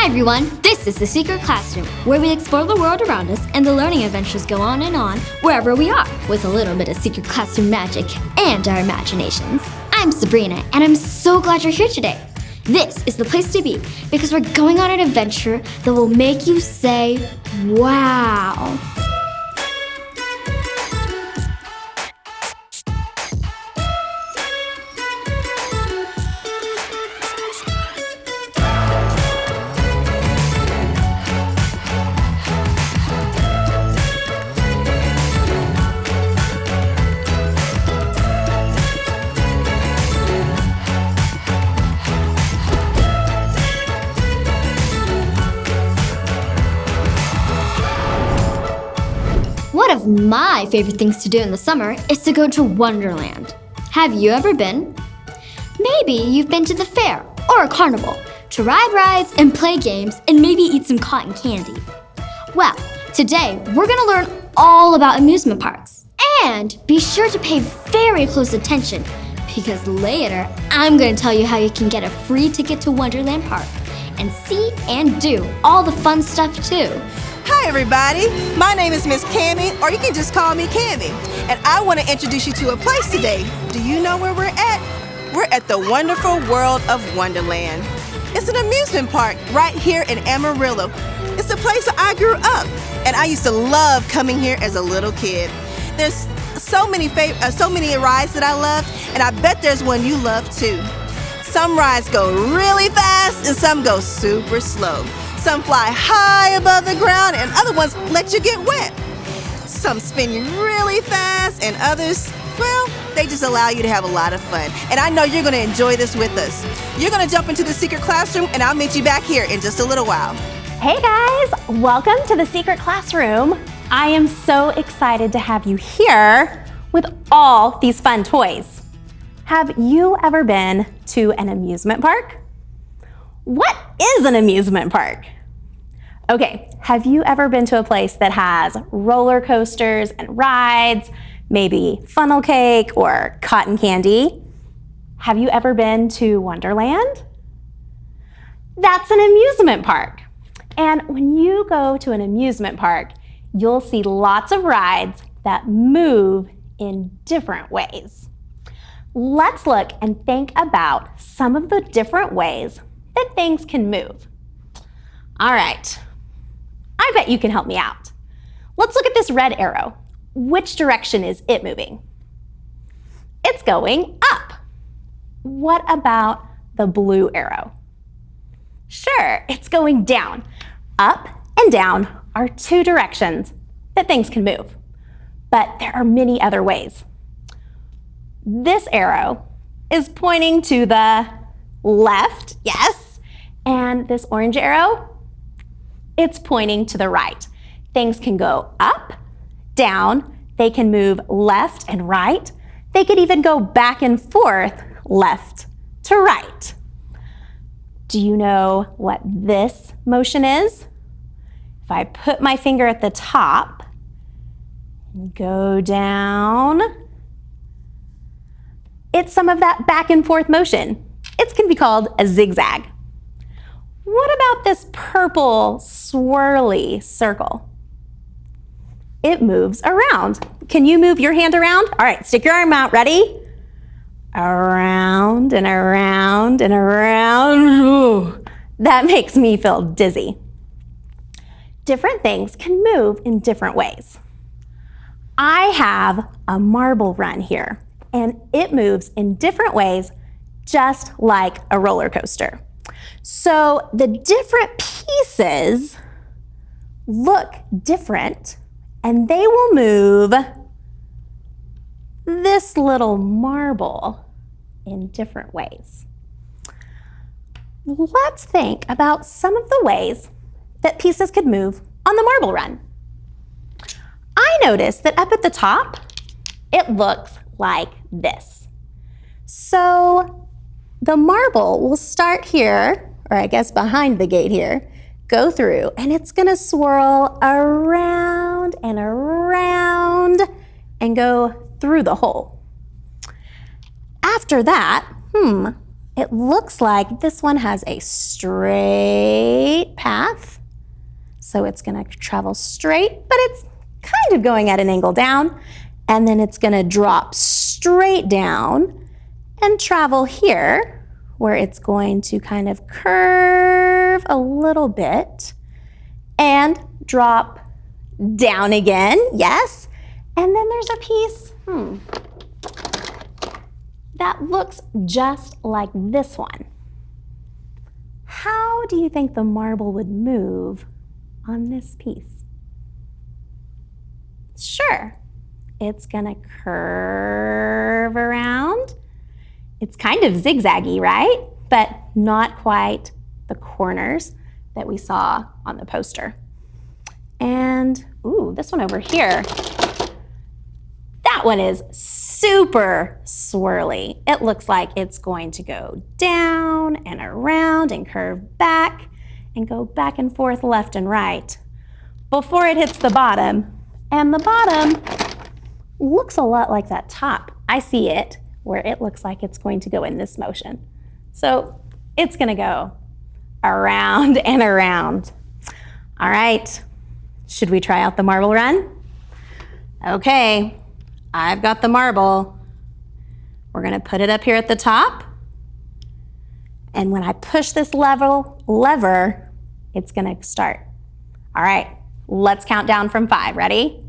Hi everyone, this is The Secret Classroom, where we explore the world around us and the learning adventures go on and on wherever we are, with a little bit of secret classroom magic and our imaginations. I'm Sabrina, and I'm so glad you're here today. This is the place to be, because we're going on an adventure that will make you say, wow. One of my favorite things to do in the summer is to go to Wonderland. Have you ever been? Maybe you've been to the fair or a carnival to ride rides and play games and maybe eat some cotton candy. Well, today we're going to learn all about amusement parks. And be sure to pay very close attention, because later I'm going to tell you how you can get a free ticket to Wonderland Park and see and do all the fun stuff too. Hi everybody, my name is Miss Cammy, or you can just call me Cammy, and I want to introduce you to a place today. Do you know where we're at? We're at the wonderful world of Wonderland. It's an amusement park right here in Amarillo. It's the place where I grew up, and I used to love coming here as a little kid. There's so many rides that I love, and I bet there's one you love too. Some rides go really fast and some go super slow. Some fly high above the ground and other ones let you get wet. Some spin you really fast and others, well, they just allow you to have a lot of fun. And I know you're going to enjoy this with us. You're going to jump into the secret classroom and I'll meet you back here in just a little while. Hey guys, welcome to the Secret Classroom. I am so excited to have you here with all these fun toys. Have you ever been to an amusement park? What is an amusement park? Okay, have you ever been to a place that has roller coasters and rides, maybe funnel cake or cotton candy? Have you ever been to Wonderland? That's an amusement park. And when you go to an amusement park, you'll see lots of rides that move in different ways. Let's look and think about some of the different ways that things can move. All right, I bet you can help me out. Let's look at this red arrow. Which direction is it moving? It's going up. What about the blue arrow? Sure, it's going down. Up and down are two directions that things can move, but there are many other ways. This arrow is pointing to the left, yes. And this orange arrow, it's pointing to the right. Things can go up, down, they can move left and right. They could even go back and forth, left to right. Do you know what this motion is? If I put my finger at the top and go down, it's some of that back and forth motion. It can be called a zigzag. What about this purple swirly circle? It moves around. Can you move your hand around? All right, stick your arm out. Ready? Around and around and around. Ooh, that makes me feel dizzy. Different things can move in different ways. I have a marble run here, and it moves in different ways, just like a roller coaster. So the different pieces look different, and they will move this little marble in different ways. Let's think about some of the ways that pieces could move on the marble run. I noticed that up at the top, it looks like this. So the marble will start here, or I guess behind the gate here, go through, and it's gonna swirl around and around and go through the hole. After that, it looks like this one has a straight path. So it's gonna travel straight, but it's kind of going at an angle down. And then it's gonna drop straight down and travel here, where it's going to kind of curve a little bit and drop down again, yes. And then there's a piece, that looks just like this one. How do you think the marble would move on this piece? Sure, it's gonna curve around. It's kind of zigzaggy, right? But not quite the corners that we saw on the poster. And, ooh, this one over here, that one is super swirly. It looks like it's going to go down and around and curve back and go back and forth left and right before it hits the bottom. And the bottom looks a lot like that top. I see it where it looks like it's going to go in this motion. So it's gonna go around and around. All right, should we try out the marble run? Okay, I've got the marble. We're gonna put it up here at the top. And when I push this lever, it's gonna start. All right, let's count down from 5. Ready?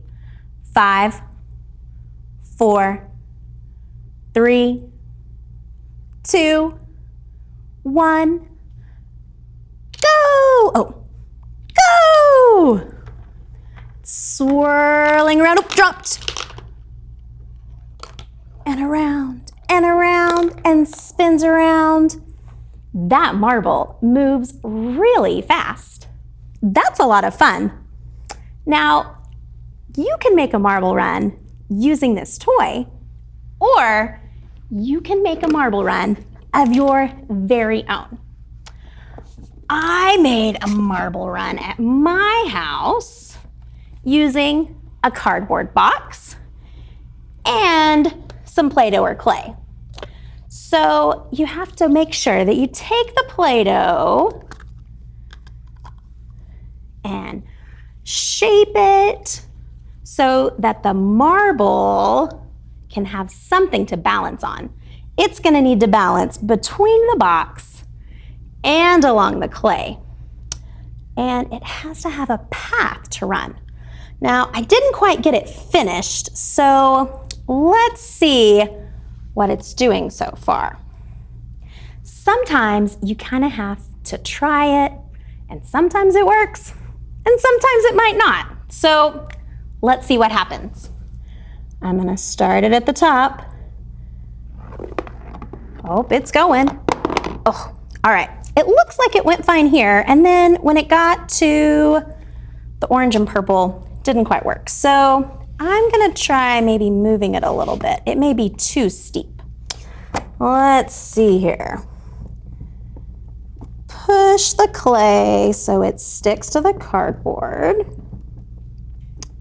5, 4, 3, 2, 1, go! Oh, go! Swirling around, oh, dropped. And around, and spins around. That marble moves really fast. That's a lot of fun. Now, you can make a marble run using this toy, or you can make a marble run of your very own. I made a marble run at my house using a cardboard box and some Play-Doh or clay. So you have to make sure that you take the Play-Doh and shape it so that the marble can have something to balance on. It's gonna need to balance between the box and along the clay. And it has to have a path to run. Now, I didn't quite get it finished, so let's see what it's doing so far. Sometimes you kind of have to try it, and sometimes it works, and sometimes it might not. So let's see what happens. I'm gonna start it at the top. Oh, it's going. Oh, all right. It looks like it went fine here, and then when it got to the orange and purple, it didn't quite work. So I'm gonna try maybe moving it a little bit. It may be too steep. Let's see here. Push the clay so it sticks to the cardboard.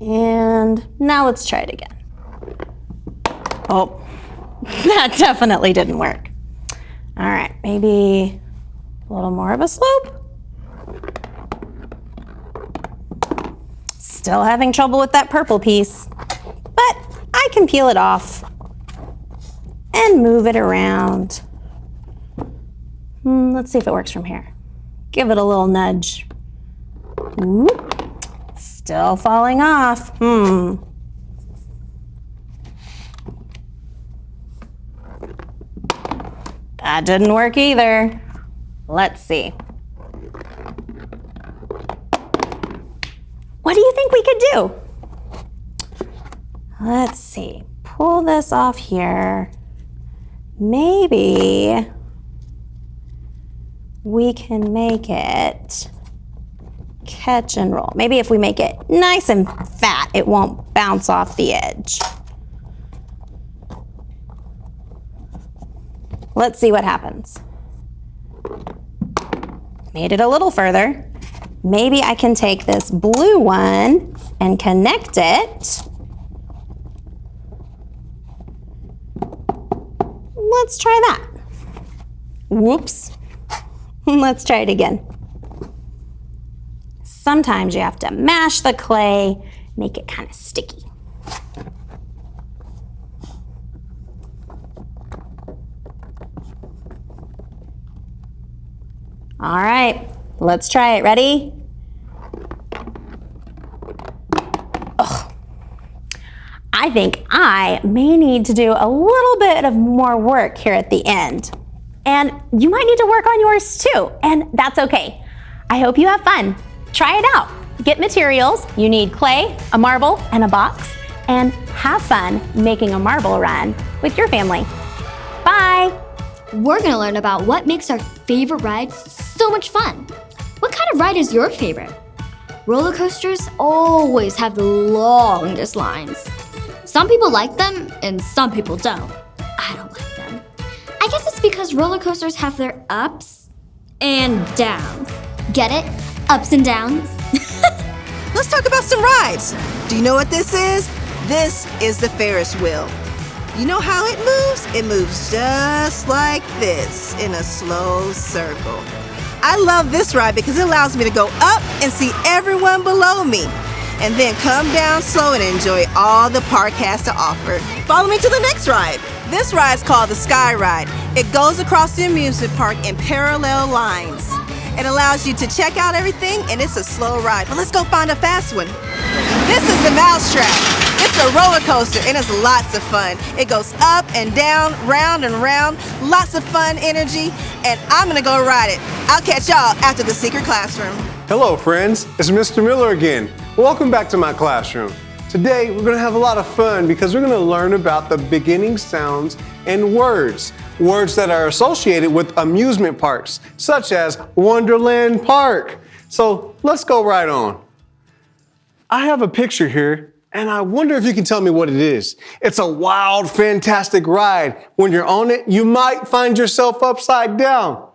And now let's try it again. Oh, that definitely didn't work. All right, maybe a little more of a slope. Still having trouble with that purple piece, but I can peel it off and move it around. Let's see if it works from here. Give it a little nudge. Ooh, still falling off. That didn't work either. Let's see. What do you think we could do? Let's see. Pull this off here. Maybe we can make it catch and roll. Maybe if we make it nice and fat, it won't bounce off the edge. Let's see what happens. Made it a little further. Maybe I can take this blue one and connect it. Let's try that. Whoops. Let's try it again. Sometimes you have to mash the clay, make it kind of sticky. All right, let's try it. Ready? Ugh. I think I may need to do a little bit of more work here at the end. And you might need to work on yours too, and that's okay. I hope you have fun. Try it out. Get materials. You need clay, a marble, and a box. And have fun making a marble run with your family. Bye. We're gonna learn about what makes our favorite rides so much fun. What kind of ride is your favorite? Roller coasters always have the longest lines. Some people like them and some people don't. I don't like them. I guess it's because roller coasters have their ups and downs. Get it? Ups and downs? Let's talk about some rides. Do you know what this is? This is the Ferris wheel. You know how it moves? It moves just like this in a slow circle. I love this ride because it allows me to go up and see everyone below me, and then come down slow and enjoy all the park has to offer. Follow me to the next ride. This ride is called the Sky Ride. It goes across the amusement park in parallel lines. It allows you to check out everything, and it's a slow ride. But let's go find a fast one. This is the Mousetrap. It's a roller coaster, and it's lots of fun. It goes up and down, round and round, lots of fun energy, and I'm gonna go ride it. I'll catch y'all after the secret classroom. Hello friends, it's Mr. Miller again. Welcome back to my classroom. Today we're gonna have a lot of fun because we're gonna learn about the beginning sounds and words that are associated with amusement parks, such as Wonderland Park. So let's go right on. I have a picture here, and I wonder if you can tell me what it is. It's a wild, fantastic ride. When you're on it, you might find yourself upside down.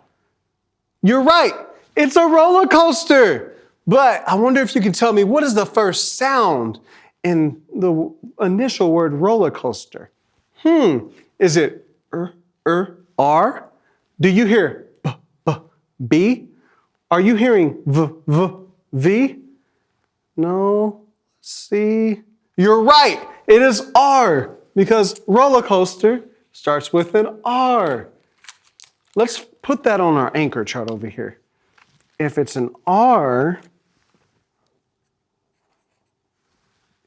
You're right, it's a roller coaster. But I wonder if you can tell me, what is the first sound in the initial word roller coaster? Is it R? Do you hear B? Are you hearing V? No, C. You're right, it is R, because roller coaster starts with an R. Let's put that on our anchor chart over here. If it's an R,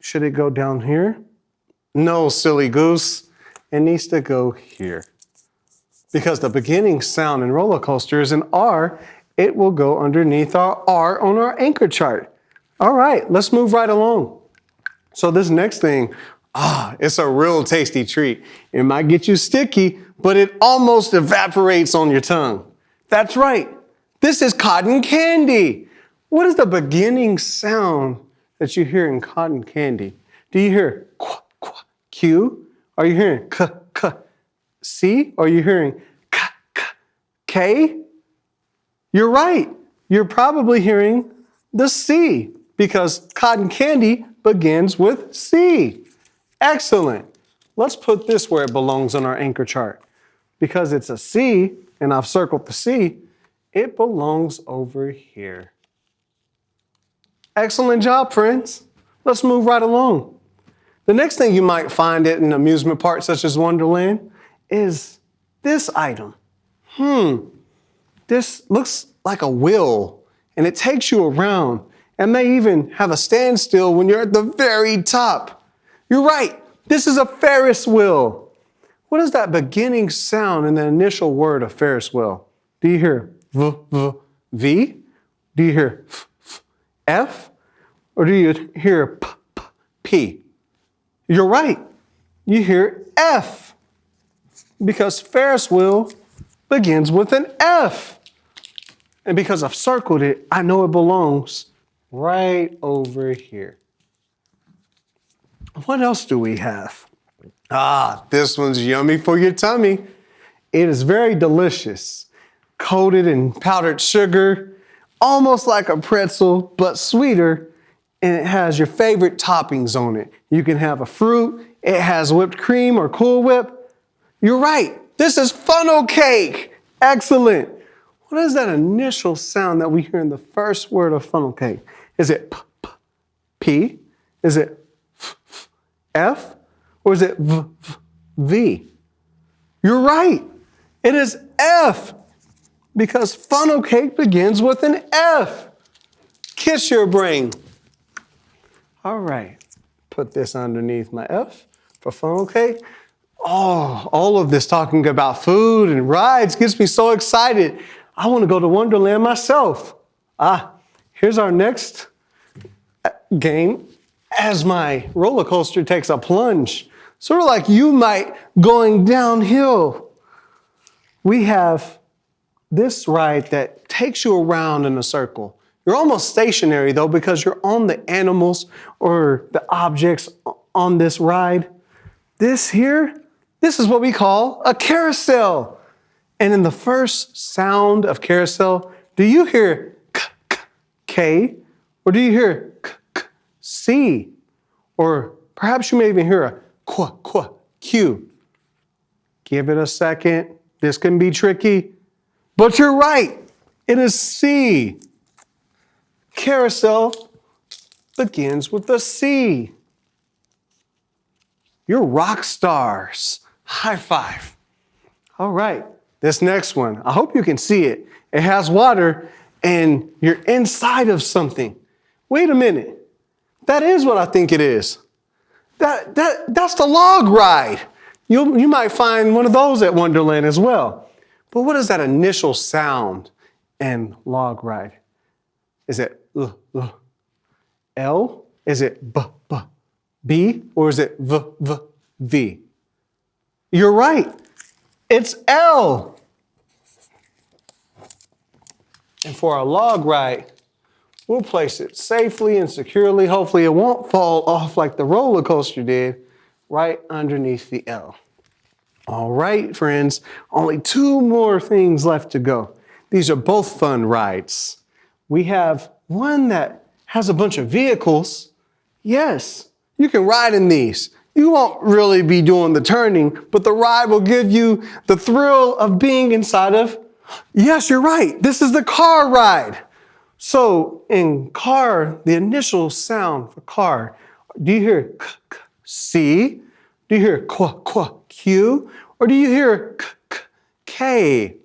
should it go down here? No, silly goose. It needs to go here. Because the beginning sound in roller coaster is an R, it will go underneath our R on our anchor chart. All right, let's move right along. So this next thing, it's a real tasty treat. It might get you sticky, but it almost evaporates on your tongue. That's right, this is cotton candy. What is the beginning sound that you hear in cotton candy? Do you hear Q? Are you hearing C? Are you hearing K? You're right. You're probably hearing the C because cotton candy begins with C. Excellent. Let's put this where it belongs on our anchor chart. Because it's a C, and I've circled the C, it belongs over here. Excellent job, friends. Let's move right along. The next thing you might find at an amusement park such as Wonderland is this item. This looks like a wheel, and it takes you around and may even have a standstill when you're at the very top. You're right, this is a Ferris wheel. What is that beginning sound in the initial word of Ferris wheel? Do you hear V? Do you hear F? Or do you hear P? You're right, you hear F. Because Ferris wheel begins with an F. And because I've circled it, I know it belongs right over here. What else do we have? This one's yummy for your tummy. It is very delicious, coated in powdered sugar, almost like a pretzel, but sweeter, and it has your favorite toppings on it. You can have a fruit, it has whipped cream or Cool Whip. You're right, this is funnel cake. Excellent. What is that initial sound that we hear in the first word of funnel cake? Is it p, p, p? Is it f, f, f? Or is it v, v, v? You're right. It is F because funnel cake begins with an F. Kiss your brain. All right. Put this underneath my F for funnel cake. Oh, all of this talking about food and rides gets me so excited. I want to go to Wonderland myself. Here's our next game as my roller coaster takes a plunge. Sort of like you might going downhill. We have this ride that takes you around in a circle. You're almost stationary though because you're on the animals or the objects on this ride. This is what we call a carousel. And in the first sound of carousel, do you hear k, k, K, or do you hear k, k, C? Or perhaps you may even hear a qu, qu, Q. Give it a second. This can be tricky, but you're right. It is C. Carousel begins with a C. You're rock stars. High five. All right, this next one, I hope you can see it. It has water and you're inside of something. Wait a minute. That is what I think it is. That's the log ride. You might find one of those at Wonderland as well. But what is that initial sound and log ride? Is it L? Is it B, B, B? Or is it V, V, V? You're right. It's L. And for our log ride, we'll place it safely and securely. Hopefully it won't fall off like the roller coaster did, right underneath the L. All right, friends, only 2 more things left to go. These are both fun rides. We have one that has a bunch of vehicles. Yes, you can ride in these. You won't really be doing the turning, but the ride will give you the thrill of being inside of, yes, you're right, this is the car ride. So in car, the initial sound for car, do you hear k, k, C? Do you hear qu, qu, Q? Or do you hear k, k, K?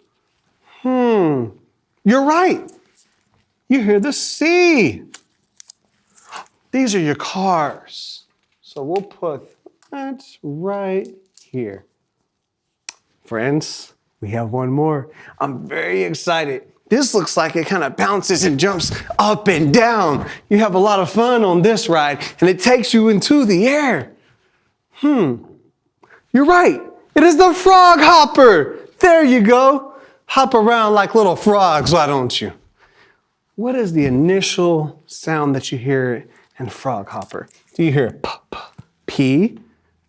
You're right. You hear the C. These are your cars. So we'll put that right here. Friends, we have one more. I'm very excited. This looks like it kind of bounces and jumps up and down. You have a lot of fun on this ride, and it takes you into the air. You're right. It is the frog hopper. There you go. Hop around like little frogs, why don't you? What is the initial sound that you hear in frog hopper? Do you hear p, p, P?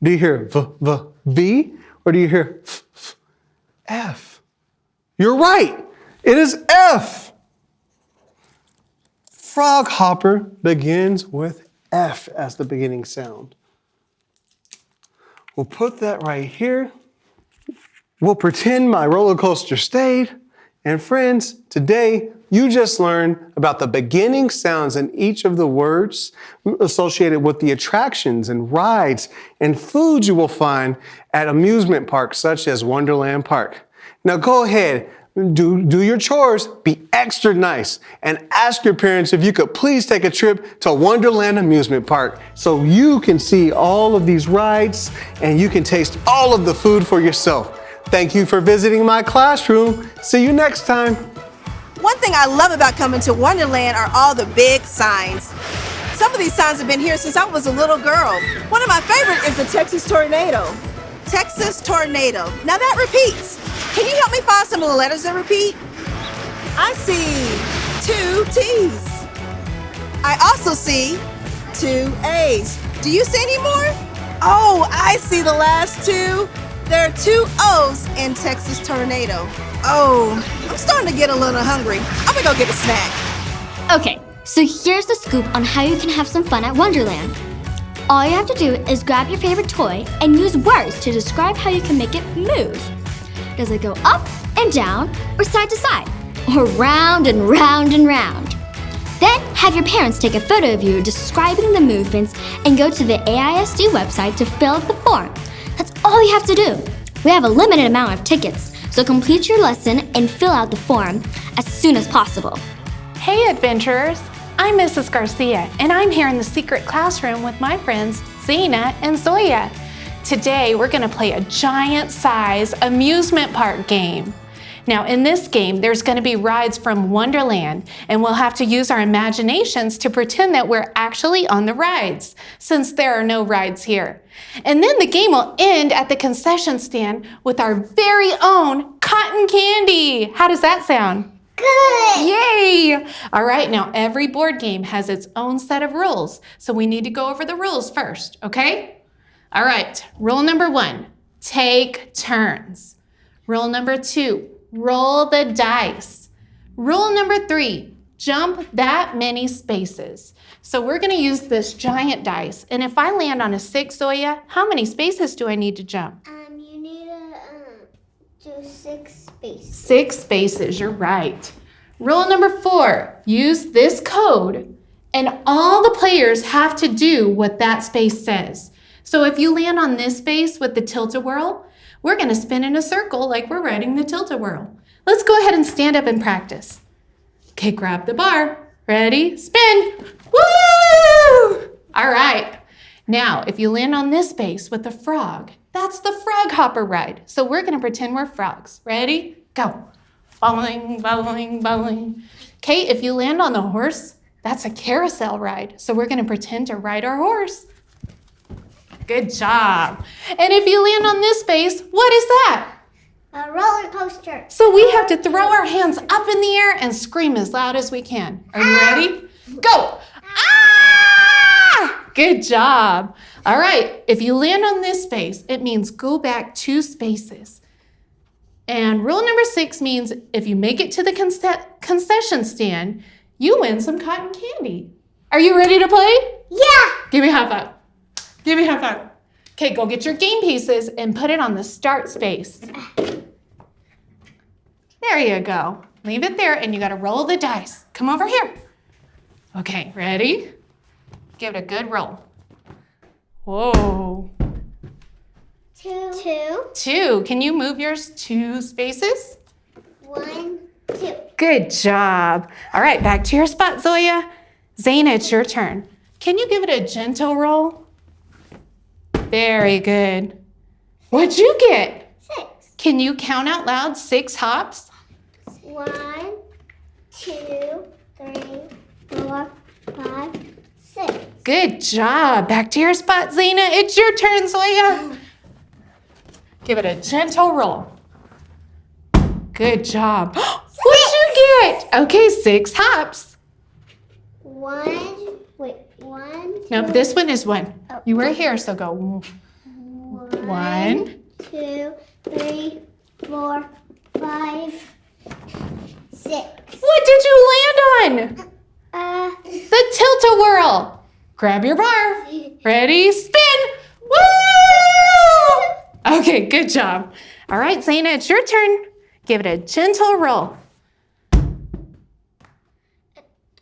Do you hear v, v, V? Or do you hear f, f, F? You're right. It is F. Frog hopper begins with F as the beginning sound. We'll put that right here. We'll pretend my roller coaster stayed. And friends, today you just learned about the beginning sounds in each of the words associated with the attractions and rides and foods you will find at amusement parks such as Wonderland Park. Now go ahead, do your chores, be extra nice, and ask your parents if you could please take a trip to Wonderland Amusement Park so you can see all of these rides and you can taste all of the food for yourself. Thank you for visiting my classroom. See you next time. One thing I love about coming to Wonderland are all the big signs. Some of these signs have been here since I was a little girl. One of my favorite is the Texas Tornado. Texas Tornado. Now that repeats. Can you help me find some of the letters that repeat? I see 2 T's. I also see 2 A's. Do you see any more? Oh, I see the last 2. There are 2 O's in Texas Tornado. Oh, I'm starting to get a little hungry. I'm gonna go get a snack. Okay, so here's the scoop on how you can have some fun at Wonderland. All you have to do is grab your favorite toy and use words to describe how you can make it move. Does it go up and down, or side to side, or round and round and round. Then have your parents take a photo of you describing the movements and go to the AISD website to fill out the form. That's all you have to do. We have a limited amount of tickets, so complete your lesson and fill out the form as soon as possible. Hey adventurers, I'm Mrs. Garcia and I'm here in the secret classroom with my friends Zena and Zoya. Today we're going to play a giant-size amusement park game. Now in this game there's going to be rides from Wonderland and we'll have to use our imaginations to pretend that we're actually on the rides since there are no rides here. And then the game will end at the concession stand with our very own cotton candy. How does that sound? Good! Yay! All right, now every board game has its own set of rules, so we need to go over the rules first, okay? All right, rule number 1, take turns. Rule number 2, roll the dice. Rule number 3, jump that many spaces. So we're gonna use this giant dice, and if I land on a 6, Zoya, how many spaces do I need to jump? You need to do 6 spaces. 6 spaces, you're right. Rule number 4, use this code, and all the players have to do what that space says. So if you land on this space with the tilt-a-whirl, we're gonna spin in a circle like we're riding the tilt-a-whirl. Let's go ahead and stand up and practice. Okay, grab the bar. Ready, spin. Woo! All right. Now, if you land on this space with a frog, that's the frog hopper ride. So we're gonna pretend we're frogs. Ready, go. Bowling, bowling, bowling. Okay, if you land on the horse, that's a carousel ride. So we're gonna pretend to ride our horse. Good job. And if you land on this space, what is that? A roller coaster. So we have to throw our hands up in the air and scream as loud as we can. Are you ready? Go! Ah! Good job. All right, if you land on this space, it means go back 2 spaces. And rule number 6 means if you make it to the concession stand, you win some cotton candy. Are you ready to play? Yeah! Give me a high five. Give me a high five. Okay, go get your game pieces and put it on the start space. There you go. Leave it there and you gotta roll the dice. Come over here. Okay, ready? Give it a good roll. Whoa. 2. 2. Can you move yours 2 spaces? 1, 2. Good job. All right, back to your spot, Zoya. Zena, it's your turn. Can you give it a gentle roll? Very good. What'd you get? 6. Can you count out loud 6 hops? 1, 2, 3, 4, 5, 6. Good job. Back to your spot, Zena. It's your turn, Zoya. Give it a gentle roll. Good job. What'd you get? Okay, 6 hops. 1. 2. Nope, this one is 1. Oh. You were here, so go 1. 2, 3, 4, 5, 6. What did you land on? The tilt-a-whirl. Grab your bar. Ready, spin. Woo! Okay, good job. All right, Zena, it's your turn. Give it a gentle roll.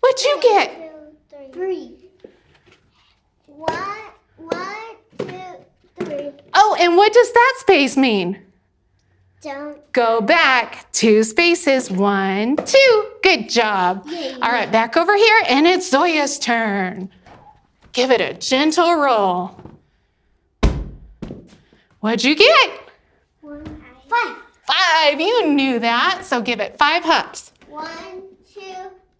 What'd you get? 3. 1, 2, 3. Oh, and what does that space mean? Don't. Go back 2 spaces. 1, 2. Good job. Yay. All right, back over here, and it's Zoya's turn. Give it a gentle roll. What'd you get? 1, 5. 5. You knew that, so give it 5 hops. 1, 2,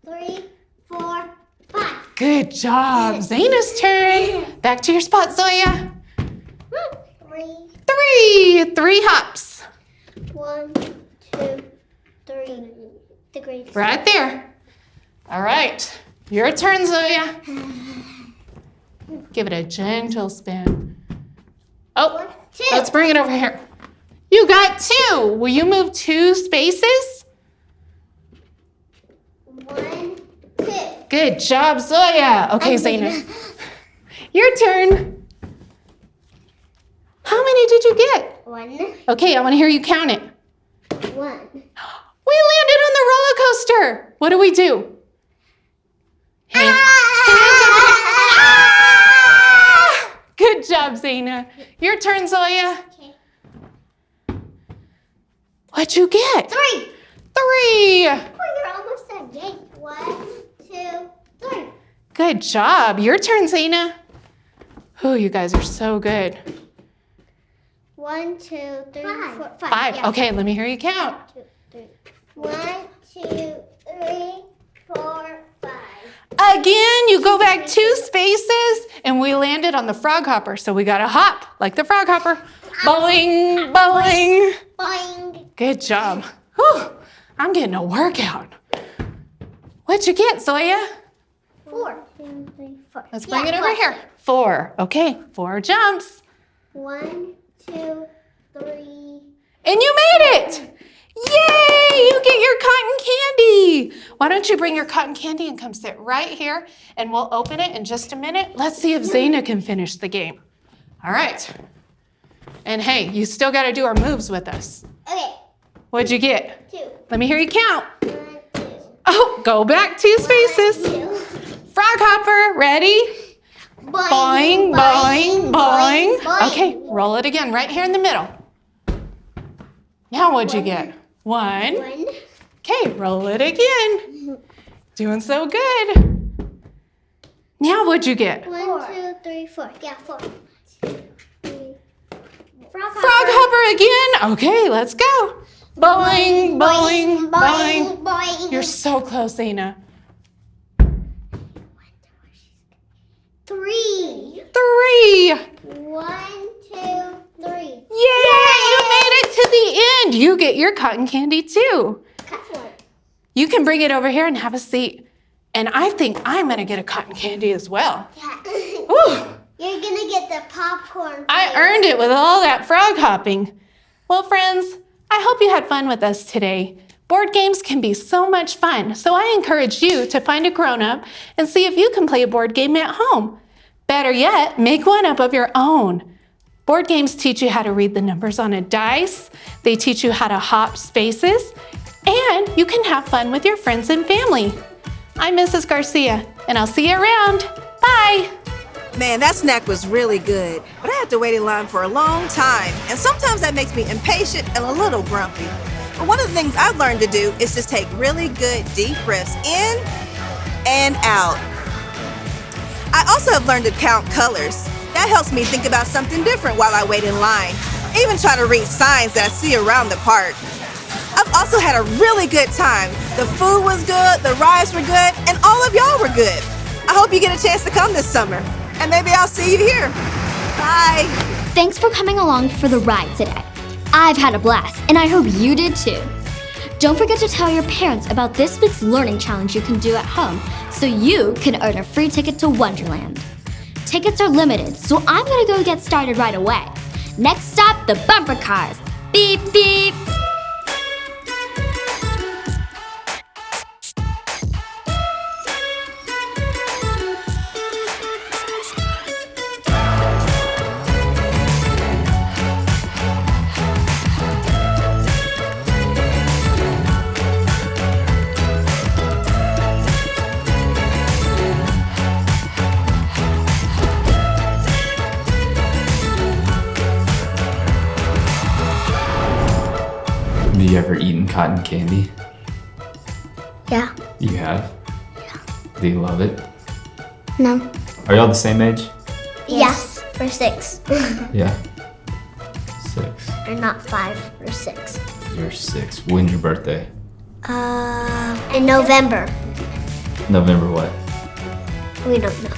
3, 4, 5. Good job. Zena's turn. Back to your spot, Zoya. 3. 3 hops. 1, 2, 3. The greatest. Right there. All right. Your turn, Zoya. Give it a gentle spin. Oh, 1, 2. let's bring it over here. You got 2. Will you move 2 spaces? 1, 2. Good job, Zoya. Okay, Zena. Your turn. How many did you get? 1, Okay, I want to hear you count it. 1, frogger. What do we do? Hand- Good job, Zaina. Your turn, Zoya. Okay. What'd you get? 3. 3. Oh, you're almost done. Yay. 1, 2, 3. Good job. Your turn, Zaina. Oh, you guys are so good. 1, 2, 3, 4, 5. 5. Yeah. Okay, let me hear you count. 2, 3. 1, 2, 3, 4, 5. Again, you go back 2 spaces, and we landed on the frog hopper. So we got to hop like the frog hopper. Boing, boing. Boing. Good job. Whew, I'm getting a workout. What'd you get, Zoya? 4. 2, 3, 4. Let's bring it over here. 4. Okay, 4 jumps. 1, 2, 3. And you made it! Yay! You get your cotton candy! Why don't you bring your cotton candy and come sit right here, and we'll open it in just a minute. Let's see if Zaina can finish the game. All right. And hey, you still got to do our moves with us. Okay. What'd you get? 2. Let me hear you count. 1, 2. Oh, go back 2 spaces. 2. Frog hopper, ready? Boing, boing, boing. Okay, roll it again right here in the middle. Now what'd you get? 1. 1. Okay, roll it again. Doing so good. Now what'd you get? 1, 2, 3, 4. Yeah, 4. 2, 3. Frog Frog hopper again. Okay, let's go. Boing, boing, boing. Boing. You're so close, Zaina. 3. 3. 1, 2, 3. Yay! You made it to the end. You get your cotton candy too. Cut one. You can bring it over here and have a seat. And I think I'm gonna get a cotton candy as well. Yeah. Whew. You're gonna get the popcorn. I earned it with all that frog hopping. Well, friends, I hope you had fun with us today. Board games can be so much fun, so I encourage you to find a grown-up and see if you can play a board game at home. Better yet, make one up of your own. Board games teach you how to read the numbers on a dice, they teach you how to hop spaces, and you can have fun with your friends and family. I'm Mrs. Garcia, and I'll see you around. Bye! Man, that snack was really good, but I had to wait in line for a long time, and sometimes that makes me impatient and a little grumpy. But one of the things I've learned to do is just take really good deep breaths in and out. I also have learned to count colors. That helps me think about something different while I wait in line. I even try to read signs that I see around the park. I've also had a really good time. The food was good, the rides were good, and all of y'all were good. I hope you get a chance to come this summer, and maybe I'll see you here. Bye. Thanks for coming along for the ride today. I've had a blast, and I hope you did too. Don't forget to tell your parents about this week's learning challenge you can do at home so you can earn a free ticket to Wonderland. Tickets are limited, so I'm gonna go get started right away. Next stop, the bumper cars. Beep, beep. Have you ever eaten cotton candy? Yeah. You have? Yeah. Do you love it? No. Are y'all the same age? Yes. We're 6. Yeah. 6. We're not 5. We're 6. You're 6. When's your birthday? In November. November what? We don't know.